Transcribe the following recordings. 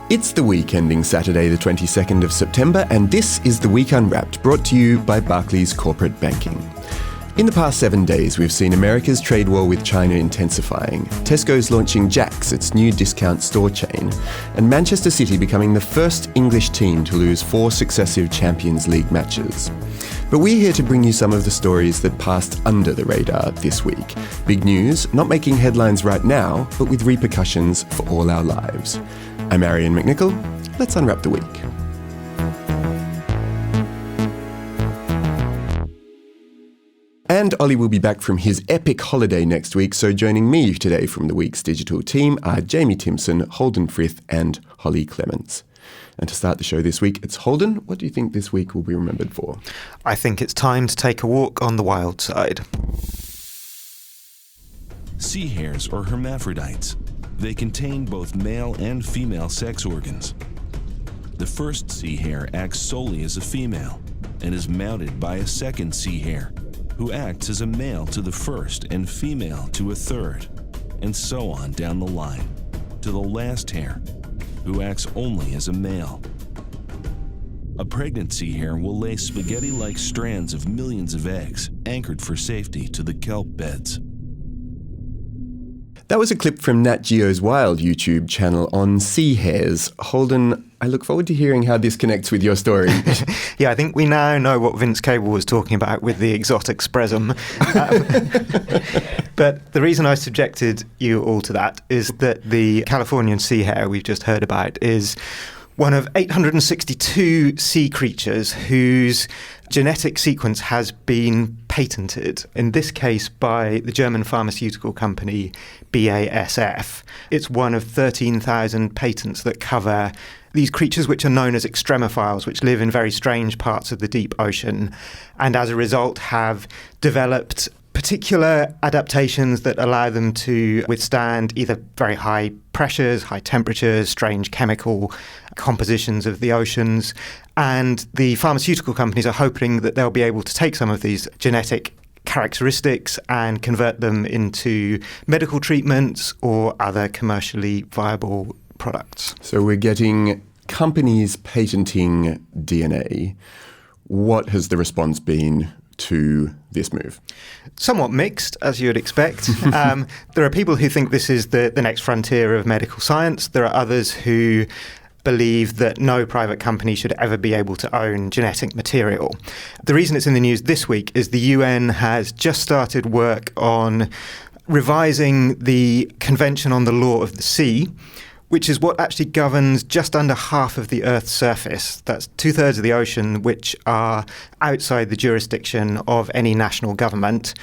It's the week ending Saturday the 22nd of September, and this is The Week Unwrapped, brought to you by Barclays Corporate Banking. In the past 7 days, we've seen America's trade war with China intensifying, Tesco's launching Jack's, its new discount store chain, and Manchester City becoming the first English team to lose 4 successive Champions League matches. But we're here to bring you some of the stories that passed under the radar this week. Big news, not making headlines right now, but with repercussions for all our lives. I'm Arion McNicoll. Let's unwrap the week. And Olly will be back from his epic holiday next week, so joining me today from the week's digital team are Jamie Timson, Holden Frith and Hollie Clemence. And to start the show this week, it's Holden. What do you think this week will be remembered for? I think it's time to take a walk on the wild side. Sea hares are hermaphrodites. They contain both male and female sex organs. The first sea hare acts solely as a female and is mounted by a second sea hare, who acts as a male to the first and female to a third, and so on down the line, to the last hare, who acts only as a male. A pregnant sea hare will lay spaghetti-like strands of millions of eggs, anchored for safety to the kelp beds. That was a clip from Nat Geo's Wild YouTube channel on sea hares. Holden, I look forward to hearing how this connects with your story. Yeah, I think we now know what Vince Cable was talking about with the exotic spresm. But the reason I subjected you all to that is that the Californian sea hare we've just heard about is one of 862 sea creatures whose genetic sequence has been patented, in this case by the German pharmaceutical company BASF. It's one of 13,000 patents that cover these creatures which are known as extremophiles, which live in very strange parts of the deep ocean, and as a result have developed particular adaptations that allow them to withstand either very high pressures, high temperatures, strange chemical compositions of the oceans. And the pharmaceutical companies are hoping that they'll be able to take some of these genetic characteristics and convert them into medical treatments or other commercially viable products. So we're getting companies patenting DNA. What has the response been to this move? Somewhat mixed, as you would expect. There are people who think this is the next frontier of medical science. There are others who believe that no private company should ever be able to own genetic material. The reason it's in the news this week is the UN has just started work on revising the Convention on the Law of the Sea, which is what actually governs just under half of the Earth's surface. That's 2/3 of the ocean, which are outside the jurisdiction of any national government.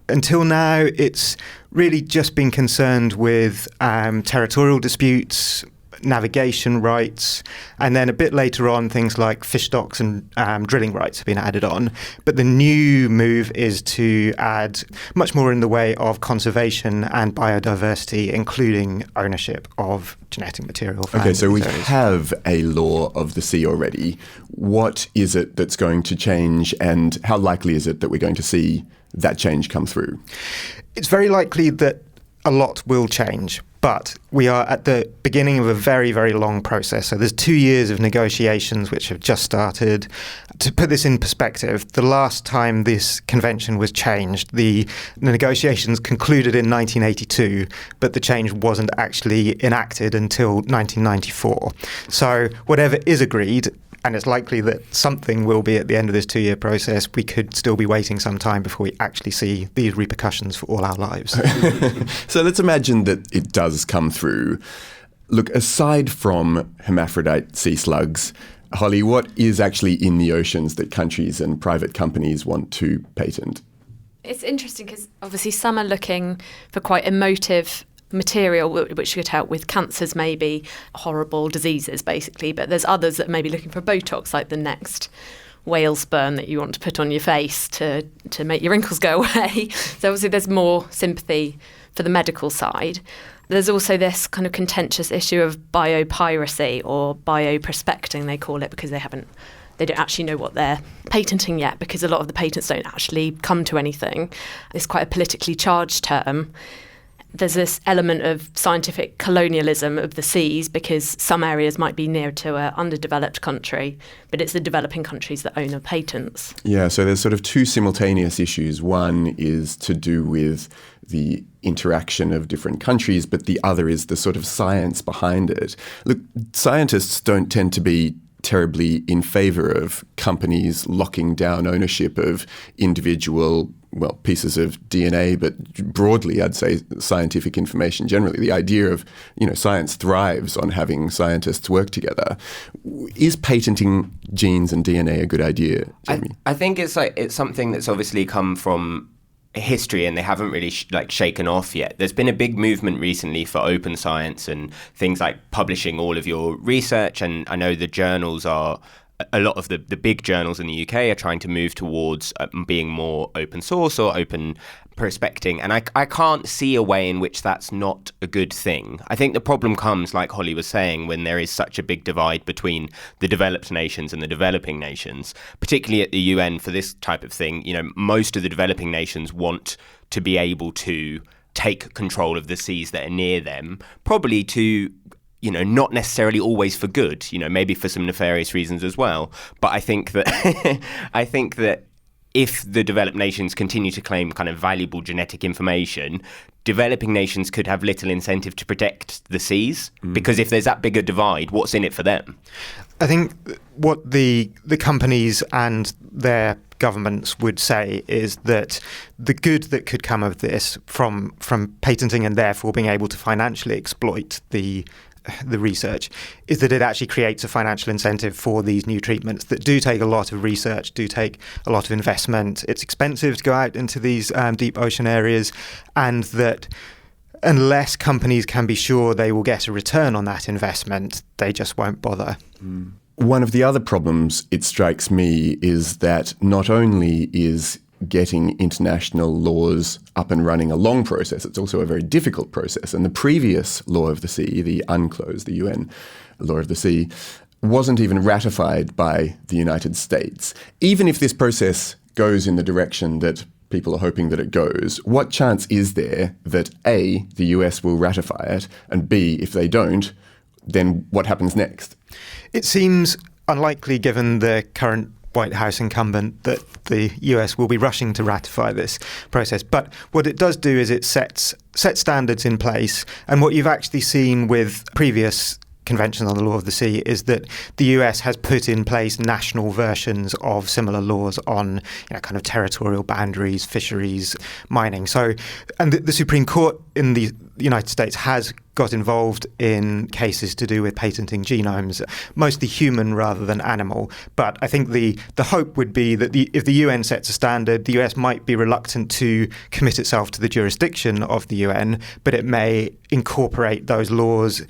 Until now, it's really just been concerned with territorial disputes, navigation rights, and then a bit later on things like fish stocks and drilling rights have been added on. But the new move is to add much more in the way of conservation and biodiversity, including ownership of genetic material. Okay, so we have a law of the sea already. What is it that's going to change, and how likely is it that we're going to see that change come through? It's very likely that a lot will change. But we are at the beginning of a very, very long process. So there's 2 years of negotiations which have just started. To put this in perspective, the last time this convention was changed, the negotiations concluded in 1982, but the change wasn't actually enacted until 1994. So whatever is agreed, and it's likely that something will be at the end of this 2-year process, we could still be waiting some time before we actually see these repercussions for all our lives. So let's imagine that it does come through. Look, aside from hermaphrodite sea slugs, Holly, what is actually in the oceans that countries and private companies want to patent? It's interesting because obviously some are looking for quite emotive material which could help with cancers, maybe horrible diseases basically, but there's others that may be looking for Botox, like the next whale sperm that you want to put on your face to make your wrinkles go away. So obviously there's more sympathy for the medical side. There's also this kind of contentious issue of biopiracy, or bioprospecting they call it, because they don't actually know what they're patenting yet, because a lot of the patents don't actually come to anything. It's quite a politically charged term. there's this element of scientific colonialism of the seas, because some areas might be near to an underdeveloped country, but it's the developing countries that own the patents. Yeah, so there's sort of two simultaneous issues. One is to do with the interaction of different countries, but the other is the sort of science behind it. Look, scientists don't tend to be terribly in favour of companies locking down ownership of individual, pieces of DNA, but broadly, I'd say scientific information generally. The idea of, science thrives on having scientists work together. Is patenting genes and DNA a good idea, Jamie? I think it's something that's obviously come from history, and they haven't really shaken off yet. There's been a big movement recently for open science and things like publishing all of your research, and I know the journals are, a lot of the big journals in the UK are trying to move towards being more open source or open prospecting, and I can't see a way in which that's not a good thing. I think the problem comes, like Holly was saying, when there is such a big divide between the developed nations and the developing nations, particularly at the UN for this type of thing. Most of the developing nations want to be able to take control of the seas that are near them, probably to not necessarily always for good, maybe for some nefarious reasons as well. But I think that if the developed nations continue to claim kind of valuable genetic information, developing nations could have little incentive to protect the seas, because if there's that bigger divide, what's in it for them? I think what the companies and their governments would say is that the good that could come of this from patenting and therefore being able to financially exploit the research is that it actually creates a financial incentive for these new treatments that do take a lot of research, do take a lot of investment. It's expensive to go out into these deep ocean areas, and that unless companies can be sure they will get a return on that investment, they just won't bother. One of the other problems, it strikes me, is that not only is getting international laws up and running a long process, it's also a very difficult process. And the previous law of the sea, the UNCLOS, the UN law of the sea, wasn't even ratified by the United States. Even if this process goes in the direction that people are hoping that it goes, what chance is there that A, the US will ratify it, and B, if they don't, then what happens next? It seems unlikely, given the current White House incumbent, that the US will be rushing to ratify this process. But what it does do is it sets standards in place. And what you've actually seen with previous conventions on the law of the sea is that the US has put in place national versions of similar laws on kind of territorial boundaries, fisheries, mining. So, and the Supreme Court in the United States has got involved in cases to do with patenting genomes, mostly human rather than animal. But I think the hope would be that if the UN sets a standard, the US might be reluctant to commit itself to the jurisdiction of the UN, but it may incorporate those laws,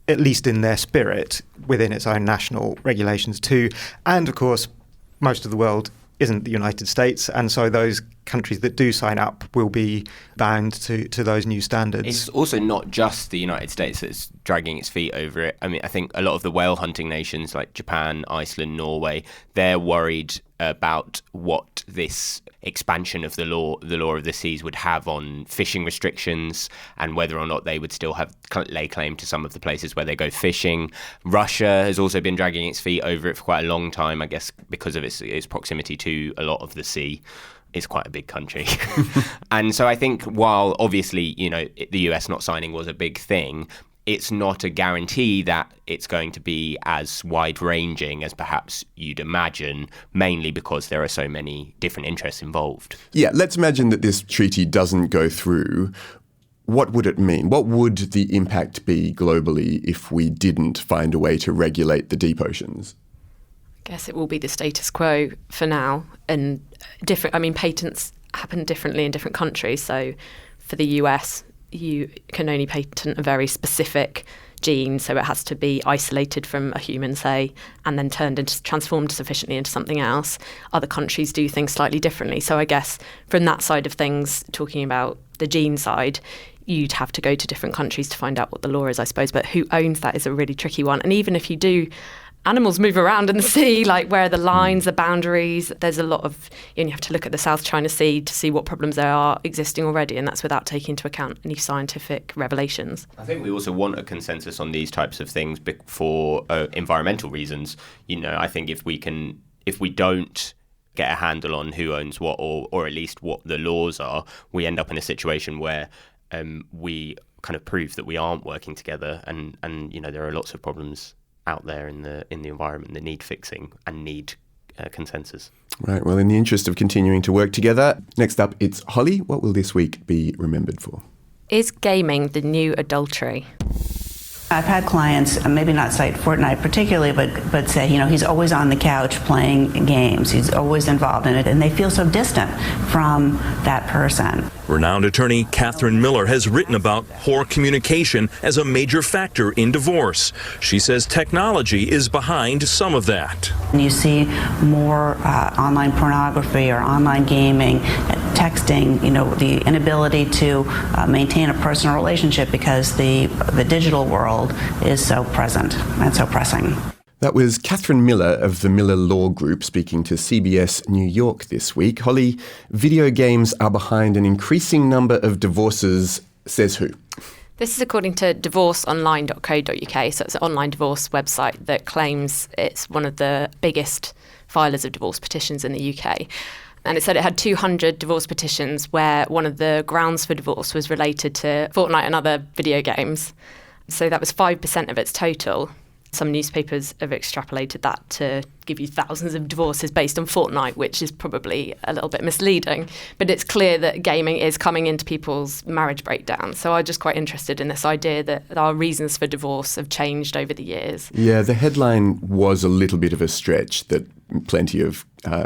at least in their spirit, within its own national regulations too. And of course, most of the world isn't the United States, and so those countries that do sign up will be bound to those new standards. It's also not just the United States that's dragging its feet over it. I mean, I think a lot of the whale hunting nations like Japan, Iceland, Norway, they're worried about what this expansion of the law of the seas would have on fishing restrictions, and whether or not they would still lay claim to some of the places where they go fishing. Russia has also been dragging its feet over it for quite a long time, I guess, because of its proximity to a lot of the sea. It's quite a big country. And so I think while obviously, the US not signing was a big thing, it's not a guarantee that it's going to be as wide-ranging as perhaps you'd imagine, mainly because there are so many different interests involved. Yeah, let's imagine that this treaty doesn't go through. What would it mean? What would the impact be globally if we didn't find a way to regulate the deep oceans? I guess it will be the status quo for now, and patents happen differently in different countries. So for the US, you can only patent a very specific gene, so it has to be isolated from a human, say, and then transformed sufficiently into something else. Other countries do things slightly differently. So I guess from that side of things, talking about the gene side, you'd have to go to different countries to find out what the law is, I suppose. But who owns that is a really tricky one. And even if you do animals move around in the sea, like where are the lines, the boundaries. There's a lot of, you have to look at the South China Sea to see what problems there are existing already, and that's without taking into account any scientific revelations. I think we also want a consensus on these types of things for environmental reasons. I think if we don't get a handle on who owns what, or at least what the laws are, we end up in a situation where we kind of prove that we aren't working together, and there are lots of problems out there in the environment that need fixing and need consensus. Right, well, in the interest of continuing to work together, next up it's Holly. What will this week be remembered for? Is gaming the new adultery? I've had clients, maybe not cite Fortnite particularly, but say, he's always on the couch playing games. He's always involved in it, and they feel so distant from that person. Renowned attorney Catherine Miller has written about poor communication as a major factor in divorce. She says technology is behind some of that. You see more online pornography or online gaming, texting, the inability to maintain a personal relationship because the digital world is so present and so pressing. That was Catherine Miller of the Miller Law Group speaking to CBS New York this week. Holly, video games are behind an increasing number of divorces, says who? This is according to divorceonline.co.uk, so it's an online divorce website that claims it's one of the biggest filers of divorce petitions in the UK. And it said it had 200 divorce petitions where one of the grounds for divorce was related to Fortnite and other video games. So that was 5% of its total. Some newspapers have extrapolated that to give you thousands of divorces based on Fortnite, which is probably a little bit misleading. But it's clear that gaming is coming into people's marriage breakdown. So I'm just quite interested in this idea that our reasons for divorce have changed over the years. Yeah, the headline was a little bit of a stretch that plenty of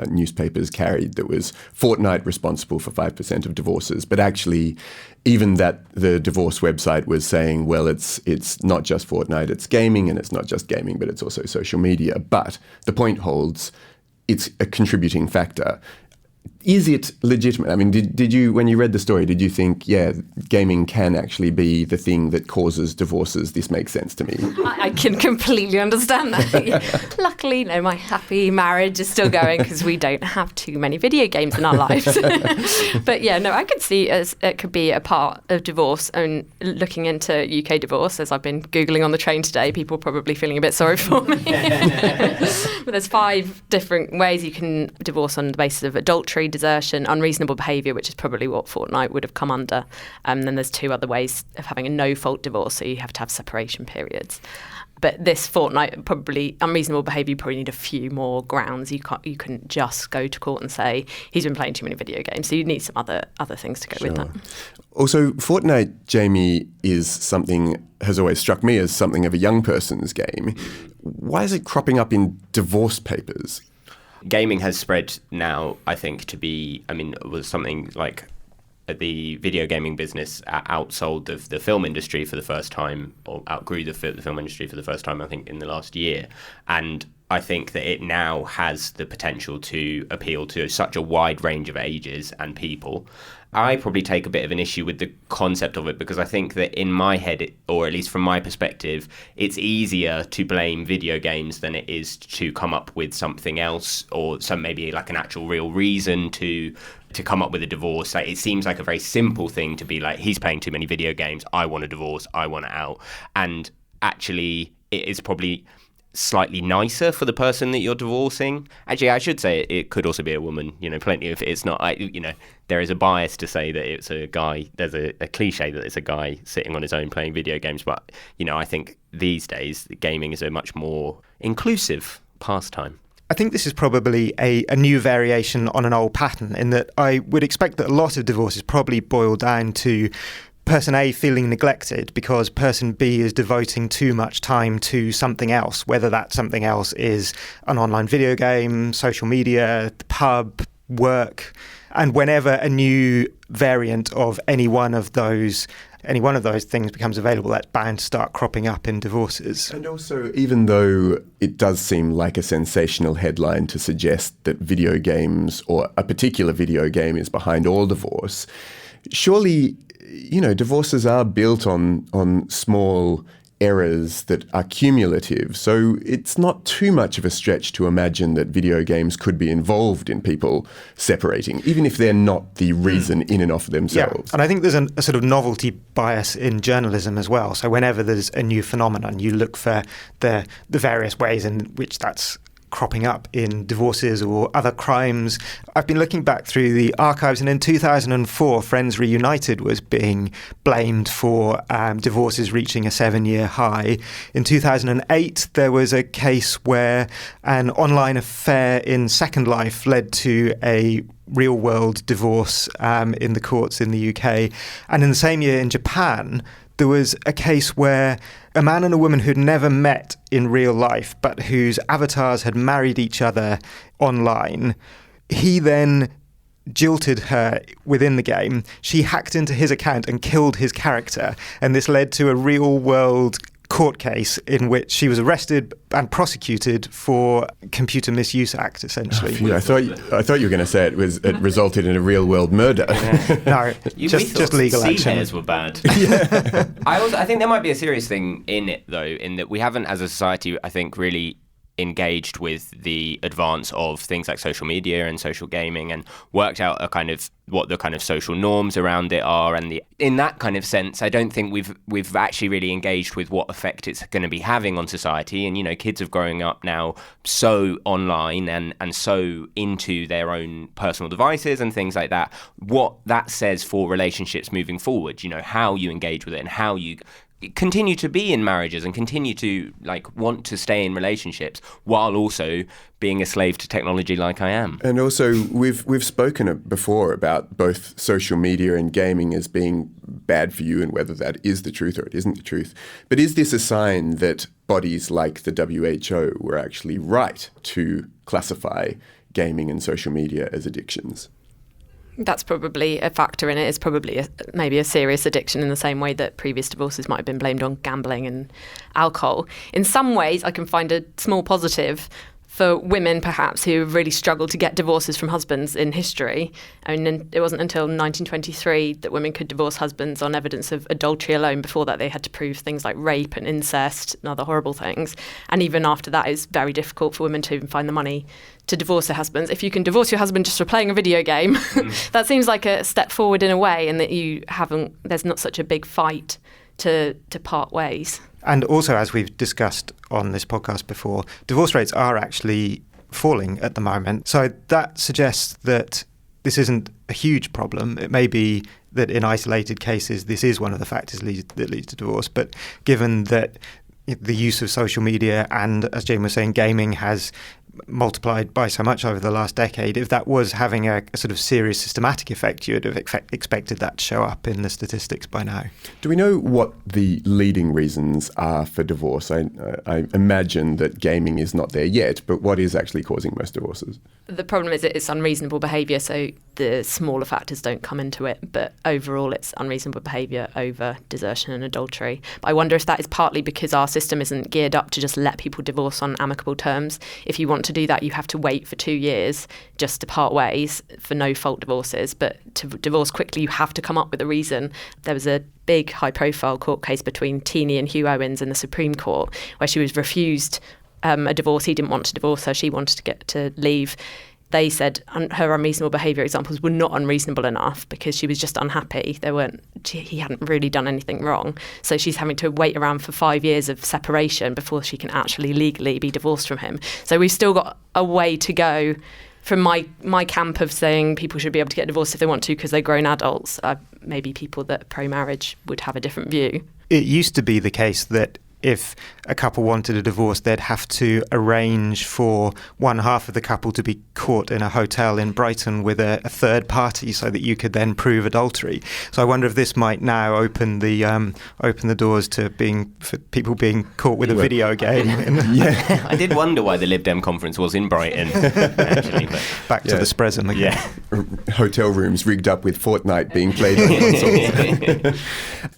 newspapers carried, that was Fortnite responsible for 5% of divorces. But actually, even that the divorce website was saying, well, it's not just Fortnite, it's gaming, and it's not just gaming, but it's also social media. But the point holds, it's a contributing factor. Is it legitimate? I mean, did you, when you read the story, did you think, yeah, gaming can actually be the thing that causes divorces? This makes sense to me. I can completely understand that. Luckily, my happy marriage is still going because we don't have too many video games in our lives. But yeah, I could see as it could be a part of divorce. And looking into UK divorce, as I've been Googling on the train today, people are probably feeling a bit sorry for me. But there's 5 different ways you can divorce on the basis of adultery, desertion, unreasonable behaviour, which is probably what Fortnite would have come under. Then there's 2 other ways of having a no-fault divorce, so you have to have separation periods. But this Fortnite, probably unreasonable behaviour, you probably need a few more grounds. You couldn't just go to court and say he's been playing too many video games. So you need some other things to go with that. Also, Fortnite, Jamie, has always struck me as something of a young person's game. Why is it cropping up in divorce papers? Gaming has spread now, I think, to be, was something like the video gaming business outsold the film industry for the first time, or outgrew the film industry for the first time, I think, in the last year. And I think that it now has the potential to appeal to such a wide range of ages and people. I probably take a bit of an issue with the concept of it because I think that in my head, or at least from my perspective, it's easier to blame video games than it is to come up with something else, or some maybe like an actual real reason to come up with a divorce. Like, it seems like a very simple thing to be like, he's playing too many video games, I want a divorce, I want it out. And actually, it is probably slightly nicer for the person that you're divorcing. Actually, I should say it could also be a woman. Plenty of it's not. There is a bias to say that it's a guy. There's a cliche that it's a guy sitting on his own playing video games. But I think these days gaming is a much more inclusive pastime. I think this is probably a new variation on an old pattern, in that I would expect that a lot of divorces probably boil down to person A feeling neglected because person B is devoting too much time to something else, whether that something else is an online video game, social media, the pub, work. And whenever a new variant of any one of those things becomes available, that's bound to start cropping up in divorces. And also, even though it does seem like a sensational headline to suggest that video games or a particular video game is behind all divorce, surely, divorces are built on small errors that are cumulative. So it's not too much of a stretch to imagine that video games could be involved in people separating, even if they're not the reason in and of themselves. Yeah. And I think there's a sort of novelty bias in journalism as well. So whenever there's a new phenomenon, you look for the various ways in which that's cropping up in divorces or other crimes. I've been looking back through the archives, and in 2004, Friends Reunited was being blamed for divorces reaching a 7-year high. In 2008, there was a case where an online affair in Second Life led to a real-world divorce in the courts in the UK. And in the same year in Japan, there was a case where a man and a woman who'd never met in real life, but whose avatars had married each other online, he then jilted her within the game. She hacked into his account and killed his character. And this led to a real-world court case in which she was arrested and prosecuted for Computer Misuse Act, essentially. I thought you were going to say it resulted in a real world murder. No, just legal action. C-hairs were bad. I think there might be a serious thing in it, though, in that we haven't, as a society, I think, really engaged with the advance of things like social media and social gaming and worked out a kind of what the kind of social norms around it are, and in that kind of sense, I don't think we've actually really engaged with what effect it's going to be having on society. And, you know, kids are growing up now so online and so into their own personal devices and things like that. What that says for relationships moving forward, you know, how you engage with it and how you continue to be in marriages and continue to want to stay in relationships while also being a slave to technology like I am. And also we've spoken before about both social media and gaming as being bad for you and whether that is the truth or it isn't the truth. But is this a sign that bodies like the WHO were actually right to classify gaming and social media as addictions? That's probably a factor in it. It's probably maybe a serious addiction in the same way that previous divorces might have been blamed on gambling and alcohol. In some ways, I can find a small positive for women, perhaps, who have really struggled to get divorces from husbands in history. I mean, it wasn't until 1923 that women could divorce husbands on evidence of adultery alone. Before that, they had to prove things like rape and incest and other horrible things. And even after that, it's very difficult for women to even find the money to divorce their husbands. If you can divorce your husband just for playing a video game, that seems like a step forward in a way, in that there's not such a big fight to part ways. And also, as we've discussed on this podcast before, divorce rates are actually falling at the moment. So that suggests that this isn't a huge problem. It may be that in isolated cases, this is one of the factors that leads to divorce. But given that the use of social media and, as Jane was saying, gaming has multiplied by so much over the last decade, if that was having a sort of serious systematic effect, you would have expected that to show up in the statistics by now. Do we know what the leading reasons are for divorce? I imagine that gaming is not there yet, but what is actually causing most divorces? The problem is it's unreasonable behaviour, so the smaller factors don't come into it, but overall it's unreasonable behaviour over desertion and adultery. But I wonder if that is partly because our system isn't geared up to just let people divorce on amicable terms. If you want to do that, you have to wait for 2 years just to part ways for no-fault divorces. But to divorce quickly, you have to come up with a reason. There was a big high-profile court case between Teenie and Hugh Owens in the Supreme Court where she was refused a divorce. He didn't want to divorce her. She wanted to get to leave. They said her unreasonable behaviour examples were not unreasonable enough because she was just unhappy. He hadn't really done anything wrong. So she's having to wait around for 5 years of separation before she can actually legally be divorced from him. So we've still got a way to go from my camp of saying people should be able to get divorced if they want to because they're grown adults. Maybe people that are pro-marriage would have a different view. It used to be the case that if a couple wanted a divorce, they'd have to arrange for one half of the couple to be caught in a hotel in Brighton with a third party so that you could then prove adultery. So I wonder if this might now open the doors to for people being caught with a video game. Yeah. I did wonder why the Lib Dem conference was in Brighton, actually. But back to the Sprezum again. Yeah. Hotel rooms rigged up with Fortnite being played on consoles.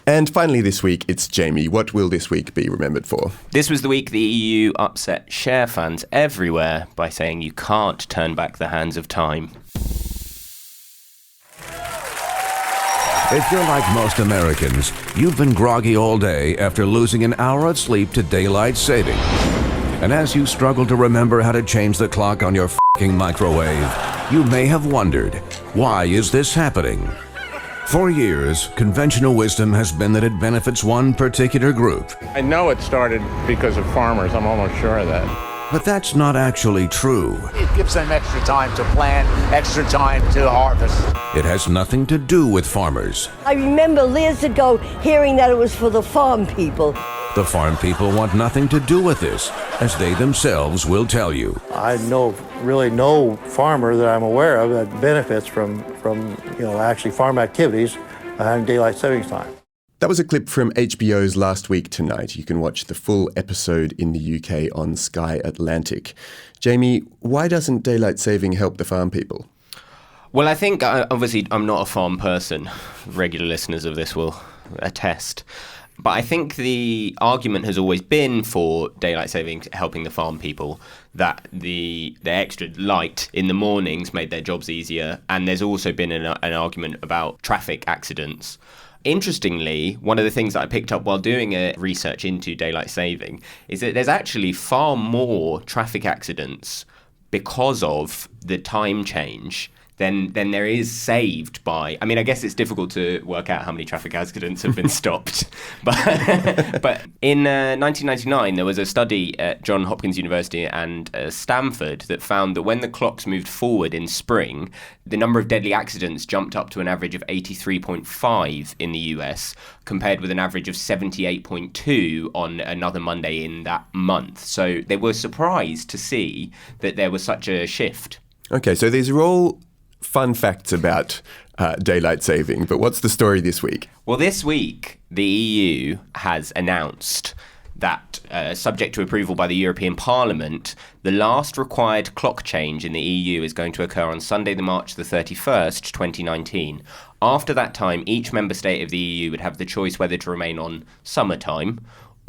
And finally this week, it's Jamie. What will this week be remembered for? This was the week the EU upset share fans everywhere by saying you can't turn back the hands of time. If you're like most Americans, you've been groggy all day after losing an hour of sleep to daylight saving. And as you struggle to remember how to change the clock on your f***ing microwave, you may have wondered, why is this happening? For years, conventional wisdom has been that it benefits one particular group. I know it started because of farmers. I'm almost sure of that. But that's not actually true. It gives them extra time to plant, extra time to harvest. It has nothing to do with farmers. I remember years ago hearing that it was for the farm people. The farm people want nothing to do with this, as they themselves will tell you. I know really no farmer that I'm aware of that benefits from actually farm activities and daylight savings time. That was a clip from HBO's Last Week Tonight. You can watch the full episode in the UK on Sky Atlantic. Jamie, why doesn't daylight saving help the farm people? Well, I think, obviously, I'm not a farm person. Regular listeners of this will attest. But I think the argument has always been for daylight saving helping the farm people, that the extra light in the mornings made their jobs easier. And there's also been an argument about traffic accidents. Interestingly, one of the things that I picked up while doing research into daylight saving is that there's actually far more traffic accidents because of the time change than there is saved by... I mean, I guess it's difficult to work out how many traffic accidents have been stopped. But in 1999, there was a study at Johns Hopkins University and Stanford that found that when the clocks moved forward in spring, the number of deadly accidents jumped up to an average of 83.5 in the US, compared with an average of 78.2 on another Monday in that month. So they were surprised to see that there was such a shift. Okay, so these are all fun facts about daylight saving, but what's the story this week? Well, this week, the EU has announced that, subject to approval by the European Parliament, the last required clock change in the EU is going to occur on Sunday, March the 31st, 2019. After that time, each member state of the EU would have the choice whether to remain on summertime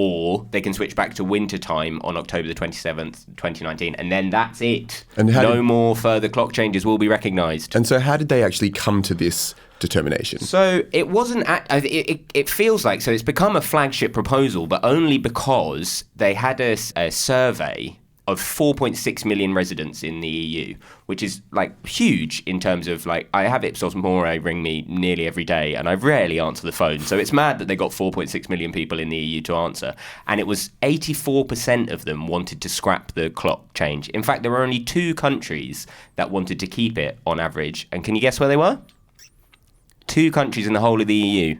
or they can switch back to winter time on October the 27th, 2019, and then that's it. And no more further clock changes will be recognised. And so how did they actually come to this determination? So it wasn't... It feels like... So it's become a flagship proposal, but only because they had a survey of 4.6 million residents in the EU, which is like huge in terms of like, I have Ipsos Mori ring me nearly every day and I rarely answer the phone. So it's mad that they got 4.6 million people in the EU to answer. And it was 84% of them wanted to scrap the clock change. In fact, there were only 2 countries that wanted to keep it on average. And can you guess where they were? 2 countries in the whole of the EU.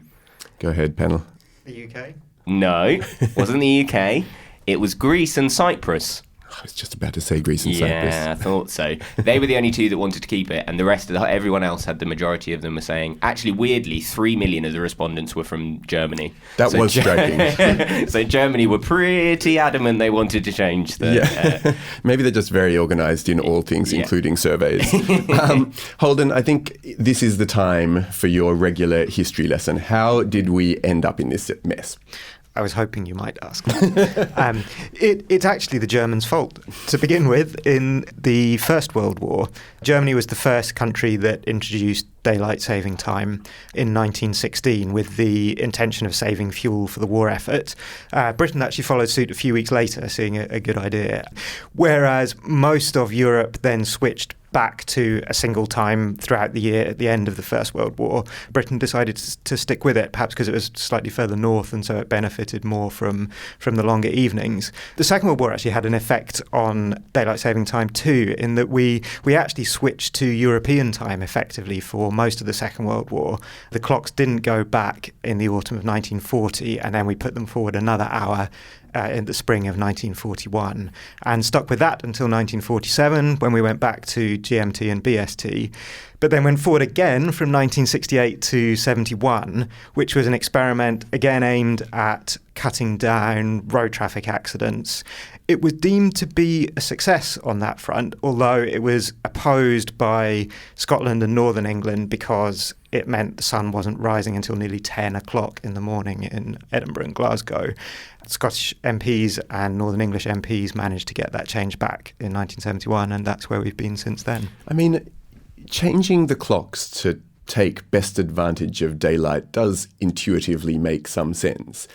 Go ahead, panel. The UK? No, wasn't the UK. It was Greece and Cyprus. I was just about to say Greece and Cyprus. Yeah, I thought so. They were the only 2 that wanted to keep it, and the rest of everyone else had the majority of them were saying. Actually, weirdly, 3 million of the respondents were from Germany. That was striking. So Germany were pretty adamant they wanted to change the... Maybe they're just very organised in all things, including surveys. Holden, I think this is the time for your regular history lesson. How did we end up in this mess? I was hoping you might ask. It's actually the Germans' fault. To begin with, in the First World War, Germany was the first country that introduced daylight saving time in 1916 with the intention of saving fuel for the war effort. Britain actually followed suit a few weeks later, seeing a good idea. Whereas most of Europe then switched back to a single time throughout the year at the end of the First World War. Britain decided to stick with it, perhaps because it was slightly further north and so it benefited more from the longer evenings. The Second World War actually had an effect on daylight saving time too, in that we actually switched to European time effectively for most of the Second World War. The clocks didn't go back in the autumn of 1940 and then we put them forward another hour in the spring of 1941 and stuck with that until 1947 when we went back to GMT and BST, but then went forward again from 1968 to 71, which was an experiment again aimed at cutting down road traffic accidents. It was deemed to be a success on that front, although it was opposed by Scotland and Northern England because it meant the sun wasn't rising until nearly 10 o'clock in the morning in Edinburgh and Glasgow. Scottish MPs and Northern English MPs managed to get that change back in 1971, and that's where we've been since then. I mean, changing the clocks to take best advantage of daylight does intuitively make some sense.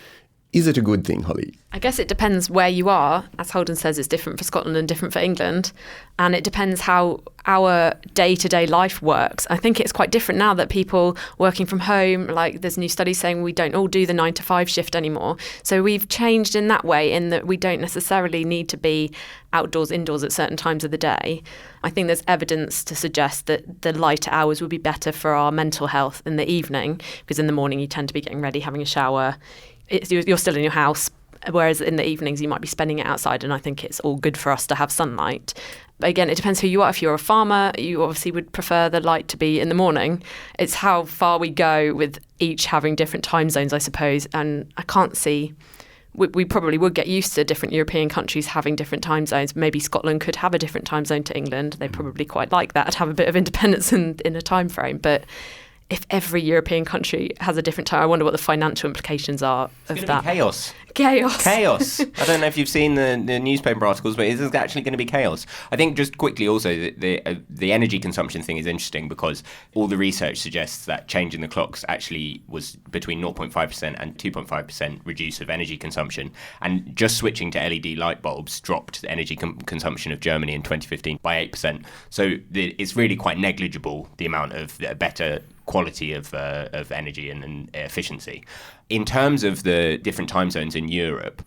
Is it a good thing, Holly? I guess it depends where you are. As Holden says, it's different for Scotland and different for England. And it depends how our day-to-day life works. I think it's quite different now that people working from home, like there's new studies saying we don't all do the 9 to 5 shift anymore. So we've changed in that way, in that we don't necessarily need to be outdoors, indoors at certain times of the day. I think there's evidence to suggest that the lighter hours would be better for our mental health in the evening, because in the morning you tend to be getting ready, having a shower. You're still in your house, whereas in the evenings you might be spending it outside, and I think it's all good for us to have sunlight. But again, it depends who you are. If you're a farmer, you obviously would prefer the light to be in the morning. It's how far we go with each having different time zones, I suppose, and I can't see... We probably would get used to different European countries having different time zones. Maybe Scotland could have a different time zone to England. They probably quite like that, to have a bit of independence in a time frame. But if every European country has a different time, I wonder what the financial implications are of that. Chaos. Chaos. I don't know if you've seen the newspaper articles, but it is actually going to be chaos. I think just quickly also, the energy consumption thing is interesting, because all the research suggests that changing the clocks actually was between 0.5% and 2.5% reduce of energy consumption. And just switching to LED light bulbs dropped the energy consumption of Germany in 2015 by 8%. So it's really quite negligible, the amount of better quality of energy and efficiency. In terms of the different time zones in Europe,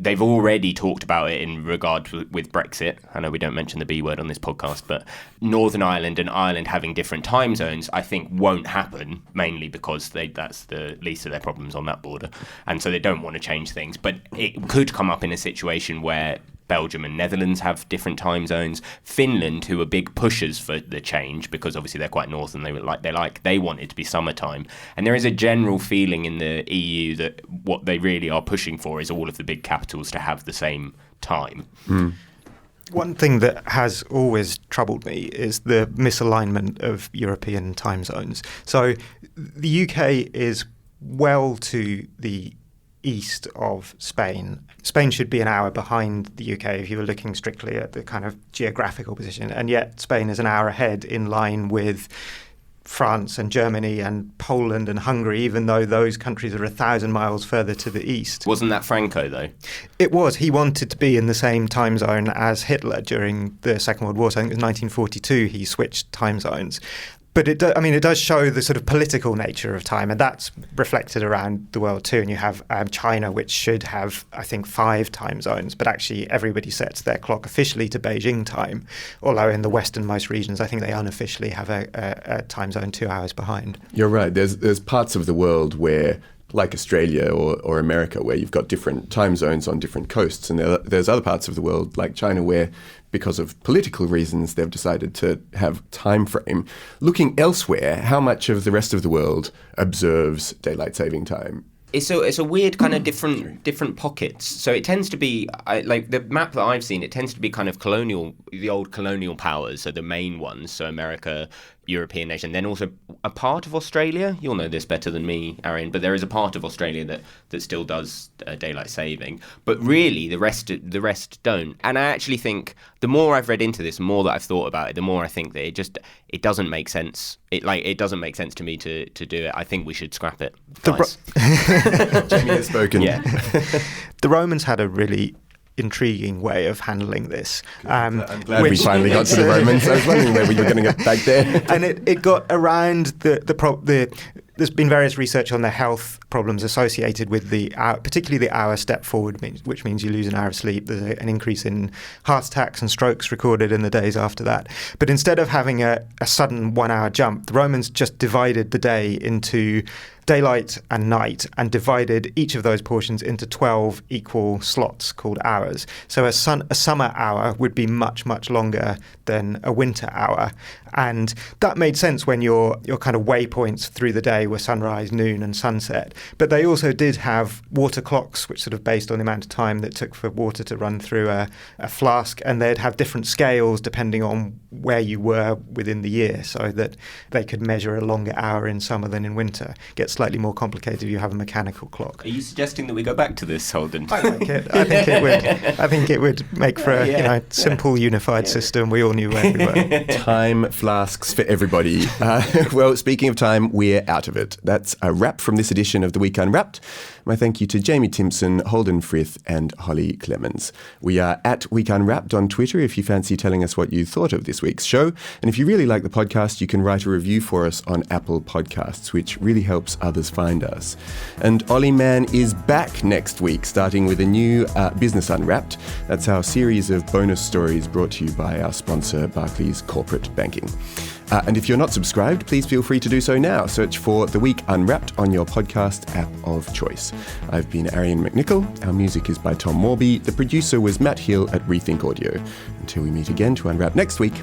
they've already talked about it in regard with Brexit. I know we don't mention the B word on this podcast, but Northern Ireland and Ireland having different time zones, I think won't happen, mainly because that's the least of their problems on that border. And so they don't want to change things. But it could come up in a situation where Belgium and Netherlands have different time zones. Finland, who are big pushers for the change, because obviously they're quite north and they want it to be summertime. And there is a general feeling in the EU that what they really are pushing for is all of the big capitals to have the same time. One thing that has always troubled me is the misalignment of European time zones. So the UK is well to the east of Spain. Spain should be an hour behind the UK if you were looking strictly at the kind of geographical position, and yet Spain is an hour ahead, in line with France and Germany and Poland and Hungary, even though those countries are 1,000 miles further to the east. Wasn't that Franco, though? It was. He wanted to be in the same time zone as Hitler during the Second World War. So I think it was 1942 he switched time zones. But it does show the sort of political nature of time, and that's reflected around the world too. And you have China, which should have, I think, 5 time zones, but actually everybody sets their clock officially to Beijing time, although in the westernmost regions, I think they unofficially have a time zone 2 hours behind. You're right. There's parts of the world where, like Australia or America, where you've got different time zones on different coasts, and there's other parts of the world, like China, where because of political reasons, they've decided to have time frame. Looking elsewhere, how much of the rest of the world observes daylight saving time? It's a weird kind of different pockets. So it tends to be, like the map that I've seen, it tends to be kind of the old colonial powers are the main ones. So America, European nation, then also a part of Australia. You'll know this better than me, Arion, but there is a part of Australia that still does daylight saving. But really, the rest don't. And I actually think the more I've read into this, the more that I've thought about it, the more I think that it doesn't make sense. It doesn't make sense to me to do it. I think we should scrap it. Jamie has spoken. Yeah. The Romans had a really intriguing way of handling this. I'm glad we finally got to the Romans. I was wondering whether you were going to get back there. And it got around there's been various research on the health problems associated with particularly the hour step forward, which means you lose an hour of sleep. There's an increase in heart attacks and strokes recorded in the days after that. But instead of having a sudden 1 hour jump, the Romans just divided the day into daylight and night, and divided each of those portions into 12 equal slots called hours. So a summer hour would be much, much longer than a winter hour. And that made sense when your kind of waypoints through the day were sunrise, noon and sunset. But they also did have water clocks, which sort of based on the amount of time that it took for water to run through a flask, and they'd have different scales depending on where you were within the year, so that they could measure a longer hour in summer than in winter. Gets slightly more complicated if you have a mechanical clock. Are you suggesting that we go back to this, Holden? I like it. I think it would make for a simple, unified system. We all knew where we were. Time flasks for everybody. Well, speaking of time, we're out of it. That's a wrap from this edition of The Week Unwrapped. My thank you to Jamie Timson, Holden Frith and Hollie Clemence. We are at Week Unwrapped on Twitter if you fancy telling us what you thought of this week's show. And if you really like the podcast, you can write a review for us on Apple Podcasts, which really helps others find us. And Olly Mann is back next week, starting with a new Business Unwrapped. That's our series of bonus stories brought to you by our sponsor, Barclays Corporate Banking. And if you're not subscribed, please feel free to do so now. Search for The Week Unwrapped on your podcast app of choice. I've been Arion McNicoll. Our music is by Tom Morby. The producer was Matt Hill at Rethink Audio. Until we meet again to unwrap next week,